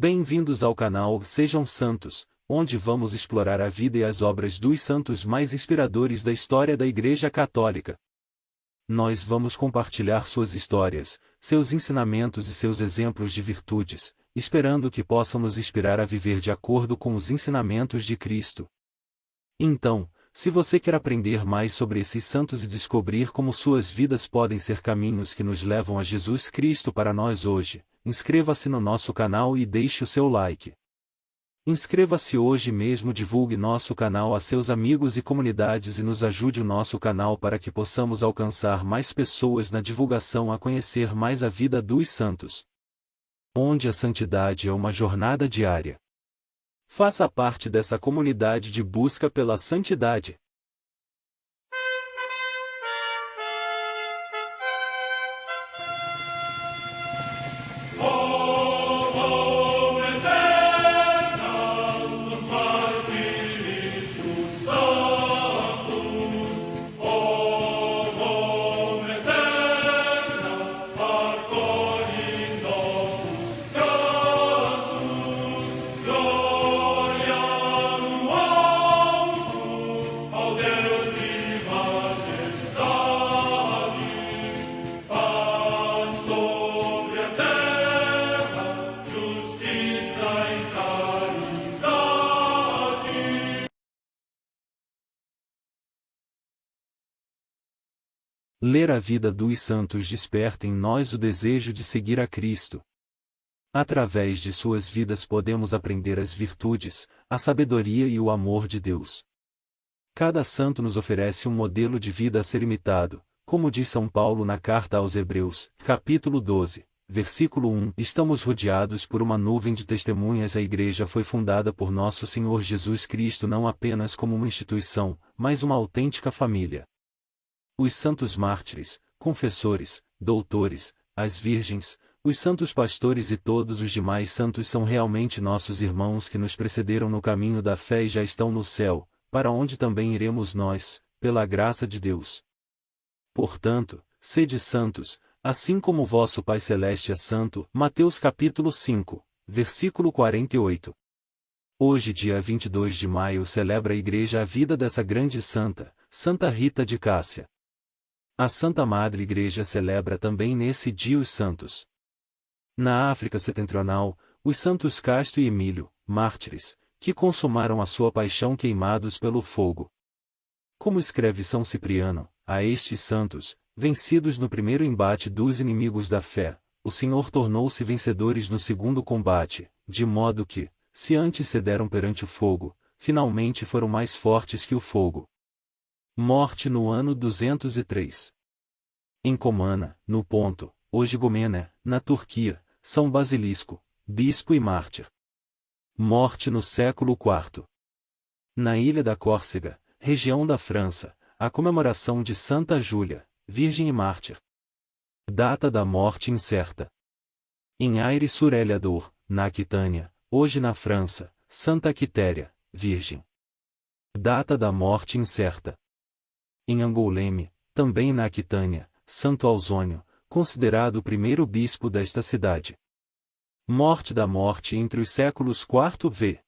Bem-vindos ao canal Sejam Santos, onde vamos explorar a vida e as obras dos santos mais inspiradores da história da Igreja Católica. Nós vamos compartilhar suas histórias, seus ensinamentos e seus exemplos de virtudes, esperando que possam nos inspirar a viver de acordo com os ensinamentos de Cristo. Então, se você quer aprender mais sobre esses santos e descobrir como suas vidas podem ser caminhos que nos levam a Jesus Cristo para nós hoje, inscreva-se no nosso canal e deixe o seu like. Inscreva-se hoje mesmo, divulgue nosso canal a seus amigos e comunidades e nos ajude o nosso canal para que possamos alcançar mais pessoas na divulgação a conhecer mais a vida dos santos, onde a santidade é uma jornada diária. Faça parte dessa comunidade de busca pela santidade. Ler a vida dos santos desperta em nós o desejo de seguir a Cristo. Através de suas vidas podemos aprender as virtudes, a sabedoria e o amor de Deus. Cada santo nos oferece um modelo de vida a ser imitado, como diz São Paulo na carta aos Hebreus, capítulo 12, versículo 1. Estamos rodeados por uma nuvem de testemunhas. A Igreja foi fundada por nosso Senhor Jesus Cristo não apenas como uma instituição, mas uma autêntica família. Os santos mártires, confessores, doutores, as virgens, os santos pastores e todos os demais santos são realmente nossos irmãos que nos precederam no caminho da fé e já estão no céu, para onde também iremos nós, pela graça de Deus. Portanto, sede santos, assim como vosso Pai Celeste é santo. Mateus capítulo 5, versículo 48. Hoje, dia 22 de maio, celebra a Igreja a vida dessa grande santa, Santa Rita de Cássia. A Santa Madre Igreja celebra também nesse dia os santos. Na África Setentrional, os santos Casto e Emílio, mártires, que consumaram a sua paixão queimados pelo fogo. Como escreve São Cipriano, a estes santos, vencidos no primeiro embate dos inimigos da fé, o Senhor tornou-se vencedores no segundo combate, de modo que, se antes cederam perante o fogo, finalmente foram mais fortes que o fogo. Morte no ano 203. Em Comana, no Ponto, hoje Gomena, na Turquia, São Basilisco, bispo e mártir. Morte no século IV. Na ilha da Córcega, região da França, a comemoração de Santa Júlia, virgem e mártir. Data da morte incerta. Em Aire-sur-Eliador, na Aquitânia, hoje na França, Santa Quitéria, virgem. Data da morte incerta. Em Angoulême, também na Aquitânia, Santo Ausônio, considerado o primeiro bispo desta cidade. Morte da morte entre os séculos IV v.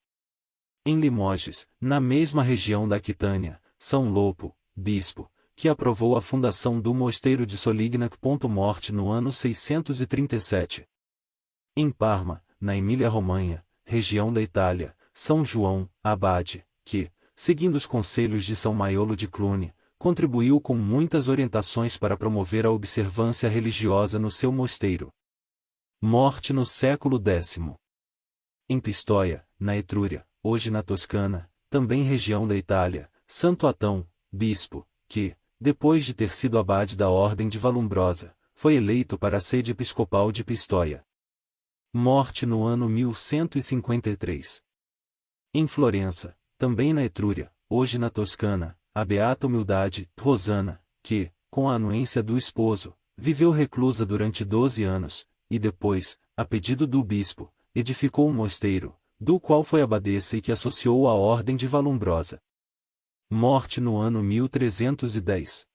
Em Limoges, na mesma região da Aquitânia, São Lopo, bispo, que aprovou a fundação do mosteiro de Solignac. Morte no ano 637. Em Parma, na Emília-Romanha, região da Itália, São João, abade, que, seguindo os conselhos de São Maiolo de Cluny, contribuiu com muitas orientações para promover a observância religiosa no seu mosteiro. Morte no século X. Em Pistoia, na Etrúria, hoje na Toscana, também região da Itália, Santo Atão, bispo, que, depois de ter sido abade da Ordem de Valumbrosa, foi eleito para a sede episcopal de Pistoia. Morte no ano 1153. Em Florença, também na Etrúria, hoje na Toscana, a beata Humildade, Rosana, que, com a anuência do esposo, viveu reclusa durante 12 anos, e depois, a pedido do bispo, edificou um mosteiro, do qual foi abadesa e que associou à Ordem de Valumbrosa. Morte no ano 1310.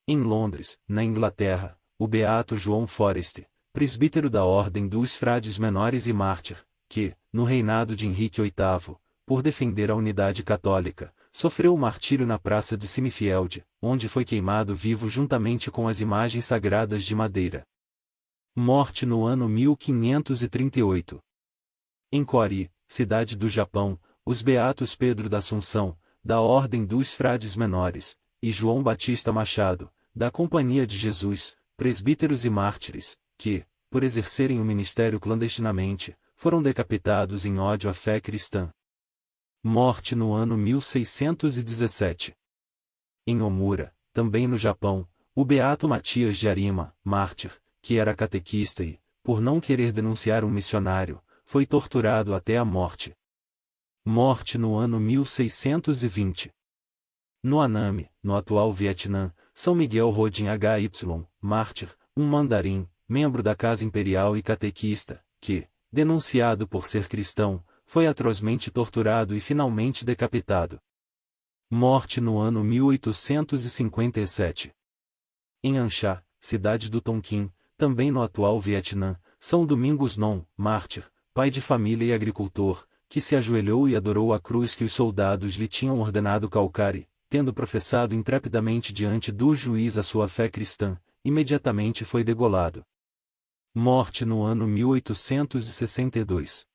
Em Londres, na Inglaterra, o beato João Forest, presbítero da Ordem dos Frades Menores e mártir, que, no reinado de Henrique VIII, por defender a unidade católica, sofreu o martírio na praça de Simifielde, onde foi queimado vivo juntamente com as imagens sagradas de madeira. Morte no ano 1538. Em Cori, cidade do Japão, os beatos Pedro da Assunção, da Ordem dos Frades Menores, e João Batista Machado, da Companhia de Jesus, presbíteros e mártires, que, por exercerem o ministério clandestinamente, foram decapitados em ódio à fé cristã. Morte no ano 1617. Em Omura, também no Japão, o beato Matias de Arima, mártir, que era catequista e, por não querer denunciar um missionário, foi torturado até a morte. Morte no ano 1620. No Anami, no atual Vietnã, São Miguel Rodin Hy, mártir, um mandarim, membro da Casa Imperial e catequista, que, denunciado por ser cristão, foi atrozmente torturado e finalmente decapitado. Morte no ano 1857. Em Ansha, cidade do Tonkin, também no atual Vietnã, São Domingos Non, mártir, pai de família e agricultor, que se ajoelhou e adorou a cruz que os soldados lhe tinham ordenado calcar e, tendo professado intrepidamente diante do juiz a sua fé cristã, imediatamente foi degolado. Morte no ano 1862.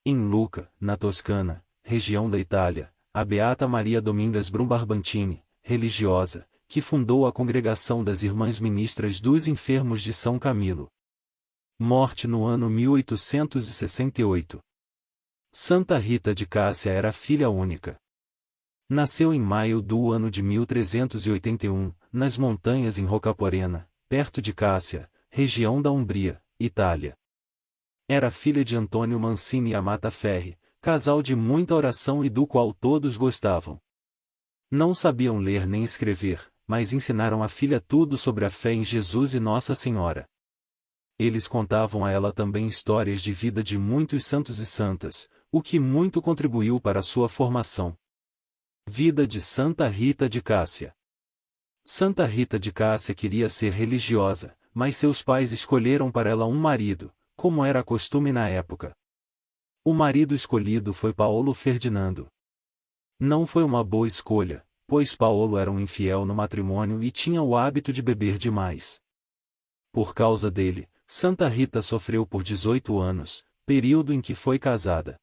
Em Lucca, na Toscana, região da Itália, a beata Maria Domingas Brumbarbantini, religiosa, que fundou a Congregação das Irmãs Ministras dos Enfermos de São Camilo. Morte no ano 1868. Santa Rita de Cássia era filha única. Nasceu em maio do ano de 1381, nas montanhas em Roccaporena, perto de Cássia, região da Umbria, Itália. Era filha de Antônio Mancini e Amata Ferri, casal de muita oração e do qual todos gostavam. Não sabiam ler nem escrever, mas ensinaram à filha tudo sobre a fé em Jesus e Nossa Senhora. Eles contavam a ela também histórias de vida de muitos santos e santas, o que muito contribuiu para a sua formação. Vida de Santa Rita de Cássia. Santa Rita de Cássia queria ser religiosa, mas seus pais escolheram para ela um marido, como era costume na época. O marido escolhido foi Paulo Ferdinando. Não foi uma boa escolha, pois Paulo era um infiel no matrimônio e tinha o hábito de beber demais. Por causa dele, Santa Rita sofreu por 18 anos, período em que foi casada.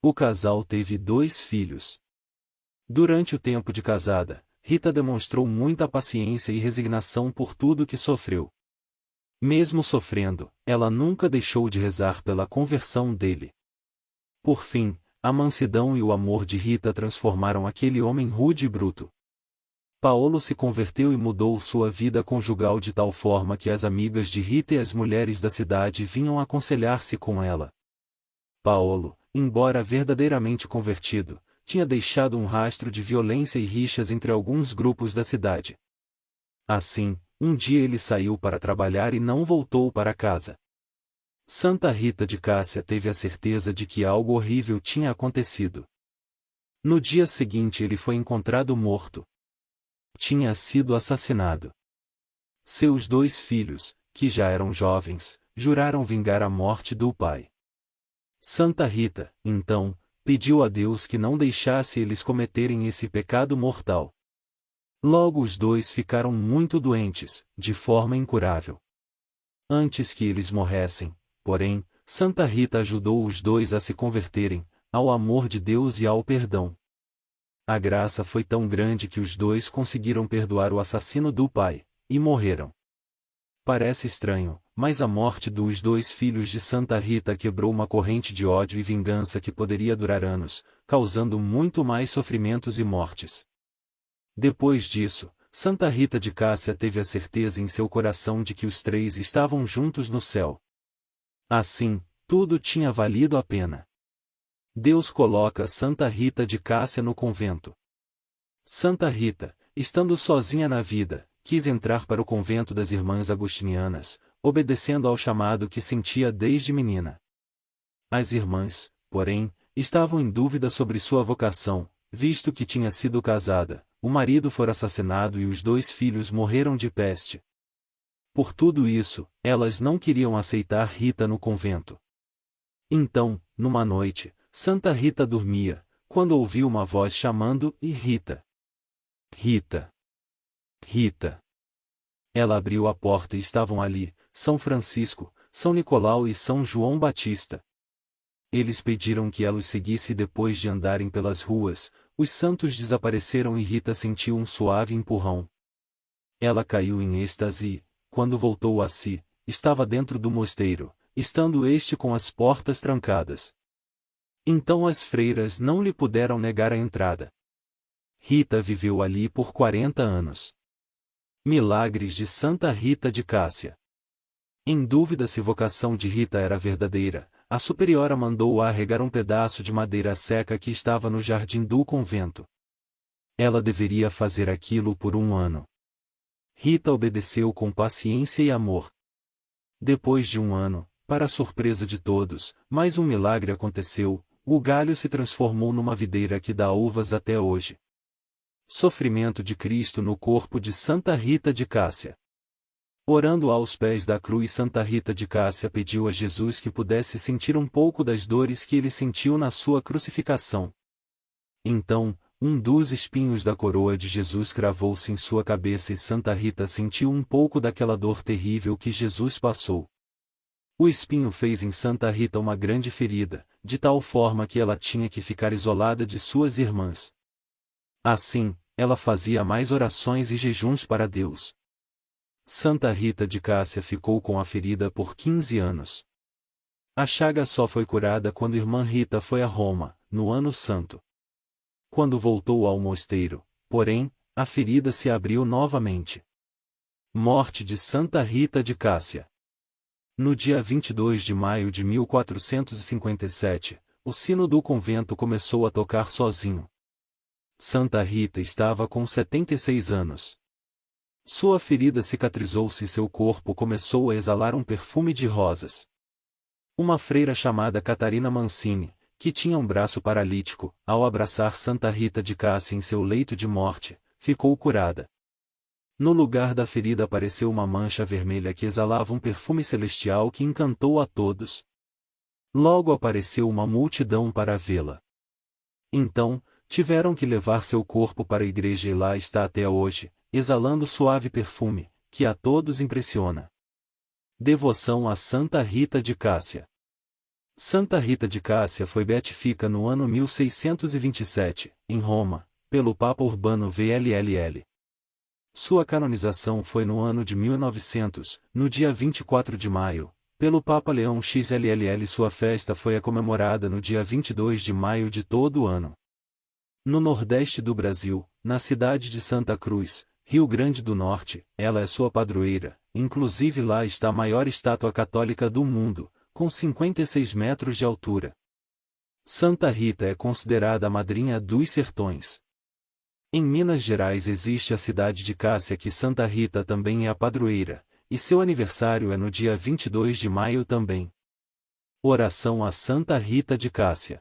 O casal teve 2 filhos. Durante o tempo de casada, Rita demonstrou muita paciência e resignação por tudo que sofreu. Mesmo sofrendo, ela nunca deixou de rezar pela conversão dele. Por fim, a mansidão e o amor de Rita transformaram aquele homem rude e bruto. Paulo se converteu e mudou sua vida conjugal de tal forma que as amigas de Rita e as mulheres da cidade vinham aconselhar-se com ela. Paulo, embora verdadeiramente convertido, tinha deixado um rastro de violência e rixas entre alguns grupos da cidade. Assim, um dia ele saiu para trabalhar e não voltou para casa. Santa Rita de Cássia teve a certeza de que algo horrível tinha acontecido. No dia seguinte ele foi encontrado morto. Tinha sido assassinado. Seus 2 filhos, que já eram jovens, juraram vingar a morte do pai. Santa Rita, então, pediu a Deus que não deixasse eles cometerem esse pecado mortal. Logo os 2 ficaram muito doentes, de forma incurável. Antes que eles morressem, porém, Santa Rita ajudou os 2 a se converterem, ao amor de Deus e ao perdão. A graça foi tão grande que os 2 conseguiram perdoar o assassino do pai, e morreram. Parece estranho, mas a morte dos 2 filhos de Santa Rita quebrou uma corrente de ódio e vingança que poderia durar anos, causando muito mais sofrimentos e mortes. Depois disso, Santa Rita de Cássia teve a certeza em seu coração de que os 3 estavam juntos no céu. Assim, tudo tinha valido a pena. Deus coloca Santa Rita de Cássia no convento. Santa Rita, estando sozinha na vida, quis entrar para o convento das Irmãs Agostinianas, obedecendo ao chamado que sentia desde menina. As irmãs, porém, estavam em dúvida sobre sua vocação, visto que tinha sido casada, o marido fora assassinado e os 2 filhos morreram de peste. Por tudo isso, elas não queriam aceitar Rita no convento. Então, numa noite, Santa Rita dormia, quando ouviu uma voz chamando, e Rita. Rita. Rita. Ela abriu a porta e estavam ali, São Francisco, São Nicolau e São João Batista. Eles pediram que ela os seguisse e depois de andarem pelas ruas, os santos desapareceram e Rita sentiu um suave empurrão. Ela caiu em êxtase e, quando voltou a si, estava dentro do mosteiro, estando este com as portas trancadas. Então as freiras não lhe puderam negar a entrada. Rita viveu ali por 40 anos. Milagres de Santa Rita de Cássia. Em dúvida se vocação de Rita era verdadeira, a superiora mandou-a arregar um pedaço de madeira seca que estava no jardim do convento. Ela deveria fazer aquilo por 1 ano. Rita obedeceu com paciência e amor. Depois de 1 ano, para a surpresa de todos, mais um milagre aconteceu: o galho se transformou numa videira que dá uvas até hoje. Sofrimento de Cristo no corpo de Santa Rita de Cássia. Orando aos pés da cruz, Santa Rita de Cássia pediu a Jesus que pudesse sentir um pouco das dores que ele sentiu na sua crucificação. Então, um dos espinhos da coroa de Jesus cravou-se em sua cabeça e Santa Rita sentiu um pouco daquela dor terrível que Jesus passou. O espinho fez em Santa Rita uma grande ferida, de tal forma que ela tinha que ficar isolada de suas irmãs. Assim, ela fazia mais orações e jejuns para Deus. Santa Rita de Cássia ficou com a ferida por 15 anos. A chaga só foi curada quando irmã Rita foi a Roma, no Ano Santo. Quando voltou ao mosteiro, porém, a ferida se abriu novamente. Morte de Santa Rita de Cássia. No dia 22 de maio de 1457, o sino do convento começou a tocar sozinho. Santa Rita estava com 76 anos. Sua ferida cicatrizou-se e seu corpo começou a exalar um perfume de rosas. Uma freira chamada Catarina Mancini, que tinha um braço paralítico, ao abraçar Santa Rita de Cássia em seu leito de morte, ficou curada. No lugar da ferida apareceu uma mancha vermelha que exalava um perfume celestial que encantou a todos. Logo apareceu uma multidão para vê-la. Então, tiveram que levar seu corpo para a igreja e lá está até hoje, exalando suave perfume, que a todos impressiona. Devoção a Santa Rita de Cássia. Santa Rita de Cássia foi beatificada no ano 1627, em Roma, pelo Papa Urbano VLLL. Sua canonização foi no ano de 1900, no dia 24 de maio, pelo Papa Leão XLLL. Sua festa foi comemorada no dia 22 de maio de todo o ano. No nordeste do Brasil, na cidade de Santa Cruz, Rio Grande do Norte, ela é sua padroeira, inclusive lá está a maior estátua católica do mundo, com 56 metros de altura. Santa Rita é considerada a madrinha dos sertões. Em Minas Gerais existe a cidade de Cássia que Santa Rita também é a padroeira, e seu aniversário é no dia 22 de maio também. Oração a Santa Rita de Cássia.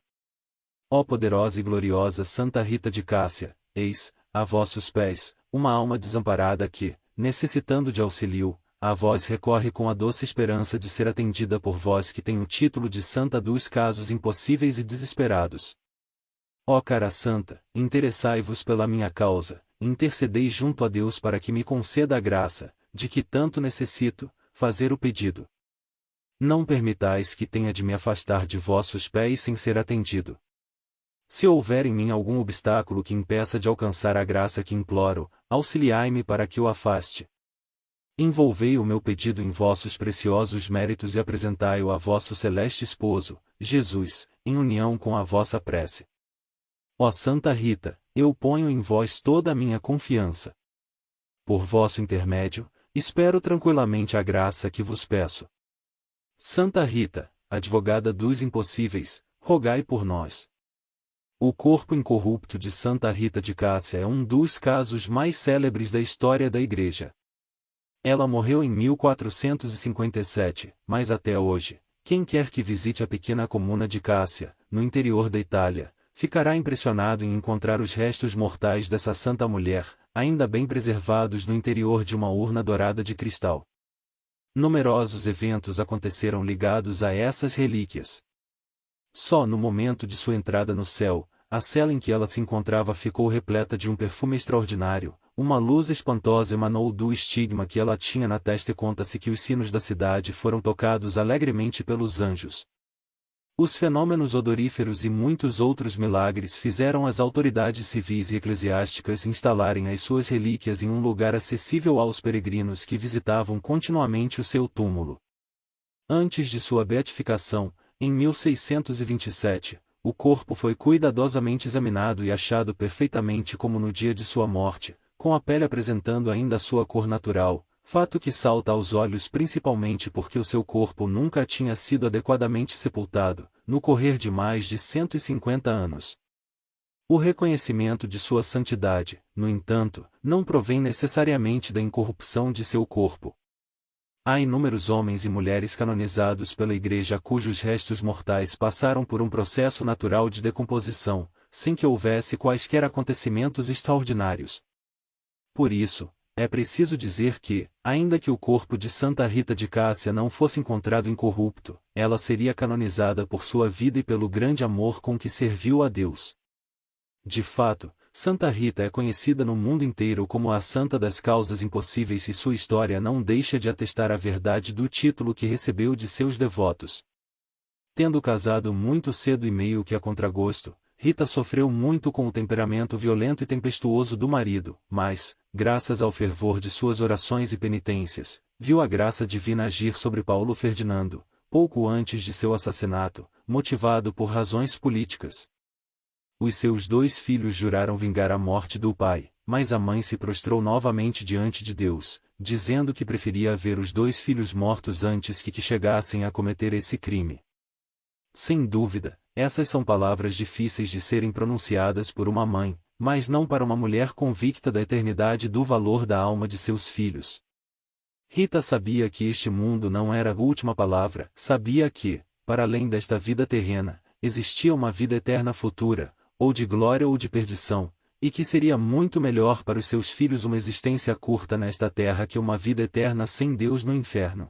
Ó poderosa e gloriosa Santa Rita de Cássia, eis, a vossos pés, uma alma desamparada que, necessitando de auxílio, a vós recorre com a doce esperança de ser atendida por vós que tem o título de Santa dos casos impossíveis e desesperados. Ó cara santa, interessai-vos pela minha causa, intercedei junto a Deus para que me conceda a graça, de que tanto necessito, fazer o pedido. Não permitais que tenha de me afastar de vossos pés sem ser atendido. Se houver em mim algum obstáculo que impeça de alcançar a graça que imploro, auxiliai-me para que o afaste. Envolvei o meu pedido em vossos preciosos méritos e apresentai-o a vosso celeste esposo, Jesus, em união com a vossa prece. Ó Santa Rita, eu ponho em vós toda a minha confiança. Por vosso intermédio, espero tranquilamente a graça que vos peço. Santa Rita, advogada dos impossíveis, rogai por nós. O corpo incorrupto de Santa Rita de Cássia é um dos casos mais célebres da história da Igreja. Ela morreu em 1457, mas até hoje, quem quer que visite a pequena comuna de Cássia, no interior da Itália, ficará impressionado em encontrar os restos mortais dessa santa mulher, ainda bem preservados no interior de uma urna dourada de cristal. Numerosos eventos aconteceram ligados a essas relíquias. Só no momento de sua entrada no céu, a cela em que ela se encontrava ficou repleta de um perfume extraordinário, uma luz espantosa emanou do estigma que ela tinha na testa e conta-se que os sinos da cidade foram tocados alegremente pelos anjos. Os fenômenos odoríferos e muitos outros milagres fizeram as autoridades civis e eclesiásticas instalarem as suas relíquias em um lugar acessível aos peregrinos que visitavam continuamente o seu túmulo. Antes de sua beatificação, em 1627, o corpo foi cuidadosamente examinado e achado perfeitamente como no dia de sua morte, com a pele apresentando ainda a sua cor natural, fato que salta aos olhos principalmente porque o seu corpo nunca tinha sido adequadamente sepultado, no correr de mais de 150 anos. O reconhecimento de sua santidade, no entanto, não provém necessariamente da incorrupção de seu corpo. Há inúmeros homens e mulheres canonizados pela Igreja cujos restos mortais passaram por um processo natural de decomposição, sem que houvesse quaisquer acontecimentos extraordinários. Por isso, é preciso dizer que, ainda que o corpo de Santa Rita de Cássia não fosse encontrado incorrupto, ela seria canonizada por sua vida e pelo grande amor com que serviu a Deus. De fato, Santa Rita é conhecida no mundo inteiro como a Santa das Causas Impossíveis e sua história não deixa de atestar a verdade do título que recebeu de seus devotos. Tendo casado muito cedo e meio que a contragosto, Rita sofreu muito com o temperamento violento e tempestuoso do marido, mas, graças ao fervor de suas orações e penitências, viu a graça divina agir sobre Paulo Ferdinando, pouco antes de seu assassinato, motivado por razões políticas. Os seus 2 filhos juraram vingar a morte do pai, mas a mãe se prostrou novamente diante de Deus, dizendo que preferia ver os 2 filhos mortos antes que chegassem a cometer esse crime. Sem dúvida, essas são palavras difíceis de serem pronunciadas por uma mãe, mas não para uma mulher convicta da eternidade e do valor da alma de seus filhos. Rita sabia que este mundo não era a última palavra, sabia que, para além desta vida terrena, existia uma vida eterna futura, ou de glória ou de perdição, e que seria muito melhor para os seus filhos uma existência curta nesta terra que uma vida eterna sem Deus no inferno.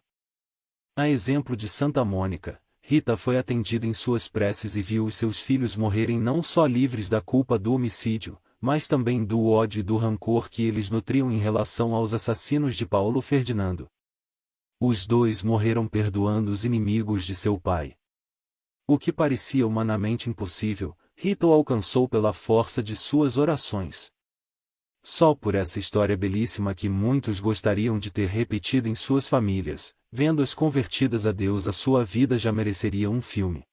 A exemplo de Santa Mônica, Rita foi atendida em suas preces e viu os seus filhos morrerem não só livres da culpa do homicídio, mas também do ódio e do rancor que eles nutriam em relação aos assassinos de Paulo Ferdinando. Os 2 morreram perdoando os inimigos de seu pai. O que parecia humanamente impossível, Rita o alcançou pela força de suas orações. Só por essa história belíssima que muitos gostariam de ter repetido em suas famílias, vendo-as convertidas a Deus, a sua vida já mereceria um filme.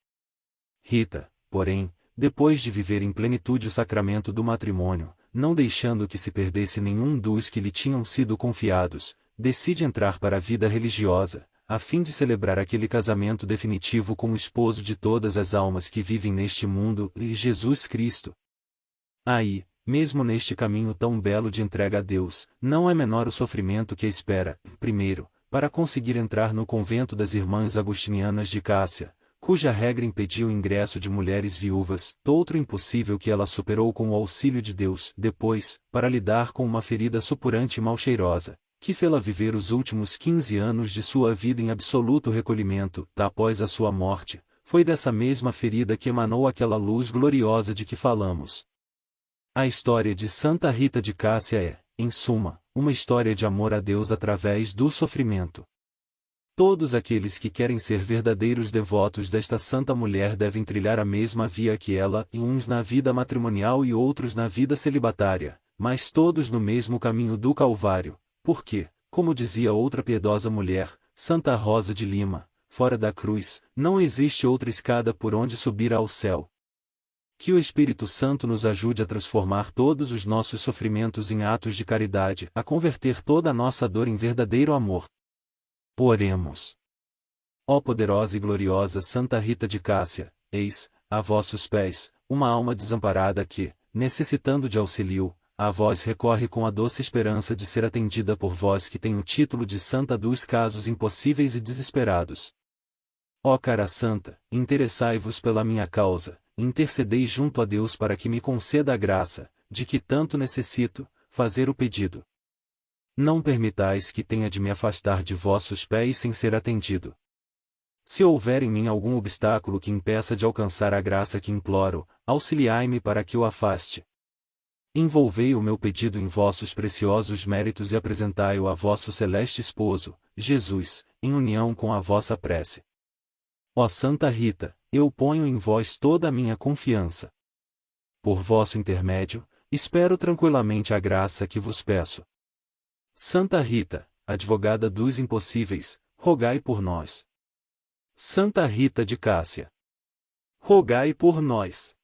Rita, porém, depois de viver em plenitude o sacramento do matrimônio, não deixando que se perdesse nenhum dos que lhe tinham sido confiados, decide entrar para a vida religiosa, a fim de celebrar aquele casamento definitivo com o esposo de todas as almas que vivem neste mundo, Jesus Cristo. Aí, mesmo neste caminho tão belo de entrega a Deus, não é menor o sofrimento que a espera, primeiro, para conseguir entrar no convento das Irmãs Agostinianas de Cássia, cuja regra impedia o ingresso de mulheres viúvas, outro impossível que ela superou com o auxílio de Deus, depois, para lidar com uma ferida supurante e mal-cheirosa, que fê-la viver os últimos 15 anos de sua vida em absoluto recolhimento, após a sua morte, foi dessa mesma ferida que emanou aquela luz gloriosa de que falamos. A história de Santa Rita de Cássia é, em suma, uma história de amor a Deus através do sofrimento. Todos aqueles que querem ser verdadeiros devotos desta santa mulher devem trilhar a mesma via que ela, e uns na vida matrimonial e outros na vida celibatária, mas todos no mesmo caminho do Calvário. Porque, como dizia outra piedosa mulher, Santa Rosa de Lima, fora da cruz, não existe outra escada por onde subir ao céu. Que o Espírito Santo nos ajude a transformar todos os nossos sofrimentos em atos de caridade, a converter toda a nossa dor em verdadeiro amor. Oremos. Ó poderosa e gloriosa Santa Rita de Cássia, eis, a vossos pés, uma alma desamparada que, necessitando de auxílio, a vós recorre com a doce esperança de ser atendida por vós que tem o título de Santa dos casos impossíveis e desesperados. Ó cara Santa, interessai-vos pela minha causa, intercedei junto a Deus para que me conceda a graça, de que tanto necessito, fazer o pedido. Não permitais que tenha de me afastar de vossos pés sem ser atendido. Se houver em mim algum obstáculo que impeça de alcançar a graça que imploro, auxiliai-me para que o afaste. Envolvei o meu pedido em vossos preciosos méritos e apresentai-o a vosso celeste esposo, Jesus, em união com a vossa prece. Ó Santa Rita, eu ponho em vós toda a minha confiança. Por vosso intermédio, espero tranquilamente a graça que vos peço. Santa Rita, advogada dos impossíveis, rogai por nós. Santa Rita de Cássia, rogai por nós.